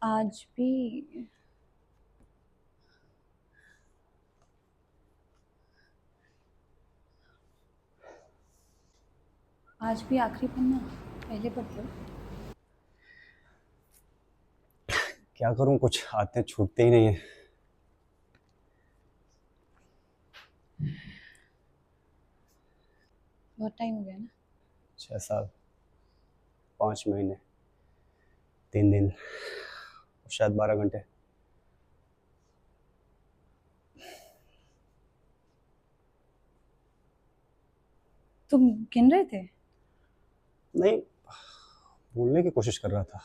आज भी आज भी आखिरी पन्ना पहले पढ़ते हो? क्या करूं, कुछ आते छूटते ही नहीं है। बहुत टाइम हो गया ना। 6 साल, 5 महीने, 3 दिन, शायद 12 घंटे। तुम गिन रहे थे? नहीं, भूलने की कोशिश कर रहा था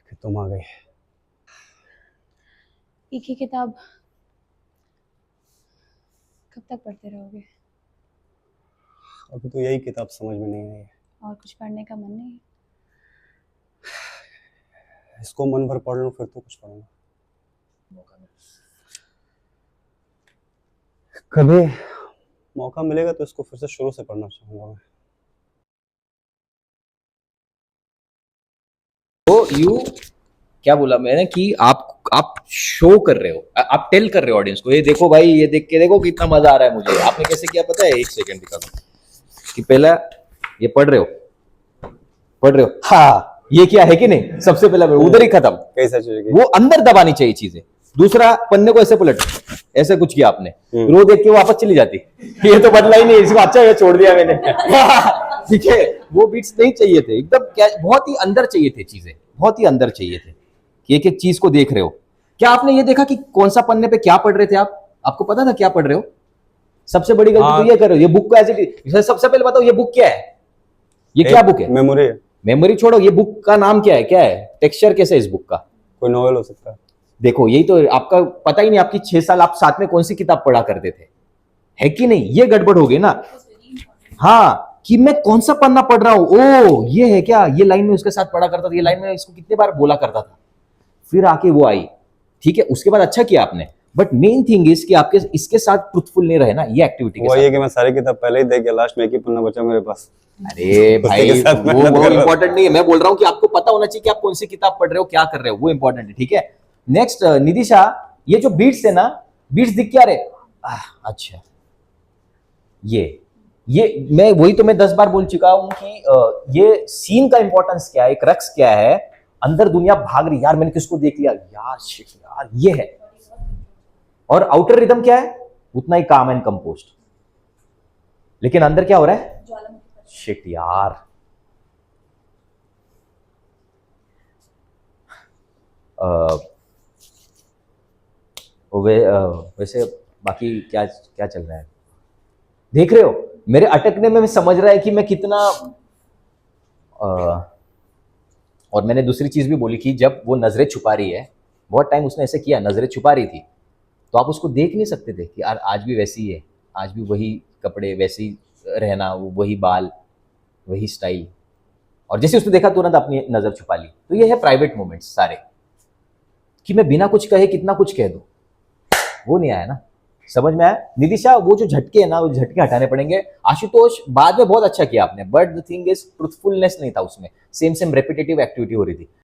कि तुम आ गई। एक ही किताब कब तक पढ़ते रहोगे? अभी तो यही किताब समझ में नहीं आई है। और कुछ पढ़ने का मन नहीं? इसको मन भर पढ़ लूं फिर तो कुछ पढ़ूंगा। कभी मौका मिलेगा तो इसको फिर से शुरू से पढ़ना चाहूंगा मैं। तो यू क्या बोला मैंने कि आप शो कर रहे हो, आप टेल कर रहे हो ऑडियंस को, ये देखो भाई, ये देख के देखो कितना मजा आ रहा है मुझे। आपने कैसे किया पता है? 1 सेकंड दिखा दो कि पहला ये पढ़ रहे हो, हाँ ये क्या है कि नहीं, सबसे पहला उधर ही खत्म। कैसा चीज? वो अंदर दबानी चाहिए चीजें। दूसरा, पन्ने को ऐसे पलट, ऐसे कुछ किया आपने, रो देख के वापस चली जाती, ये तो बदला ही नहीं, इसको अच्छा ये छोड़ दिया मैंने। ठीक है, वो बीट्स नहीं चाहिए थे एकदम, क्या बहुत ही अंदर चाहिए थे चीजें, बहुत ही अंदर चाहिए थे कि एक एक चीज को देख रहे हो। क्या आपने ये देखा कि कौन सा पन्ने पे क्या पढ़ रहे थे आप? आपको पता था क्या पढ़ रहे हो? सबसे बड़ी गलती तो ये कर रहे हो, ये बुक को ऐसे। सबसे पहले बताओ ये बुक क्या है, ये क्या बुक है? मेमोरी है। मेमोरी छोड़ो, ये बुक का नाम क्या है, क्या है टेक्सचर, कैसे है इस बुक का? कोई नॉवेल हो सकता है। देखो यही तो आपका पता ही नहीं, आपकी 6 साल आप साथ में कौन सी किताब पढ़ा करते थे, है कि नहीं? ये गड़बड़ हो गई ना। हाँ, कि मैं कौन सा पन्ना पढ़ रहा हूं, ओ ये है क्या, ये लाइन में उसके साथ पढ़ा करता था, ये लाइन में इसको कितने बार बोला करता था, फिर आके वो आई। ठीक है, उसके बाद अच्छा किया आपने, बट मेन थिंग इज कि आपके इसके साथ ट्रुथफुल नहीं रहे ना ये एक्टिविटी के वो साथ। ये कि मैं सारी किताब पहले ही देख गया, लास्ट में एक ही पन्ना बचा मेरे पास। अरे भाई उसके साथ मेहनत वो कर रहा हूं। इंपॉर्टेंट नहीं है, मैं बोल रहा हूं कि आपको पता होना चाहिए कि आप कौन सी किताब पढ़ रहे हो, क्या कर रहे हो, वो इंपॉर्टेंट है। ठीक है, नेक्स्ट निदिशा, ये जो बीट्स है ना, बीट्स दिख क्या रहे? अच्छा, ये मैं वही तो मैं 10 बार बोल चुका हूं कि ये सीन का इंपॉर्टेंस क्या है, एक रक्स क्या है, अंदर दुनिया भाग रही, यार मैंने किसको देख लिया, यार शिट यार ये है। और आउटर रिदम क्या है? उतना ही काम एंड कंपोस्ट, लेकिन अंदर क्या हो रहा है? शिट यार। वैसे बाकी क्या क्या चल रहा है, देख रहे हो? मेरे अटकने में समझ रहा है कि मैं कितना और मैंने दूसरी चीज भी बोली कि जब वो नजरें छुपा रही है, बहुत टाइम उसने ऐसे किया, नजरें छुपा रही थी, तो आप उसको देख नहीं सकते थे कि यार आज भी वैसी है, आज भी वही कपड़े, वैसी रहना, वही बाल, वही स्टाइल। और जैसे उसने देखा तुरंत अपनी नजर छुपा ली। तो ये है प्राइवेट मोमेंट्स सारे, कि मैं बिना कुछ कहे कितना कुछ कह दूं, वो नहीं आया ना, समझ में आया? निदिशा, वो जो झटके है ना, वो झटके हटाने पड़ेंगे। आशुतोष, बाद में बहुत अच्छा किया आपने, but the thing is truthfulness नहीं था उसमें, सेम सेम रेपिटेटिव एक्टिविटी हो रही थी।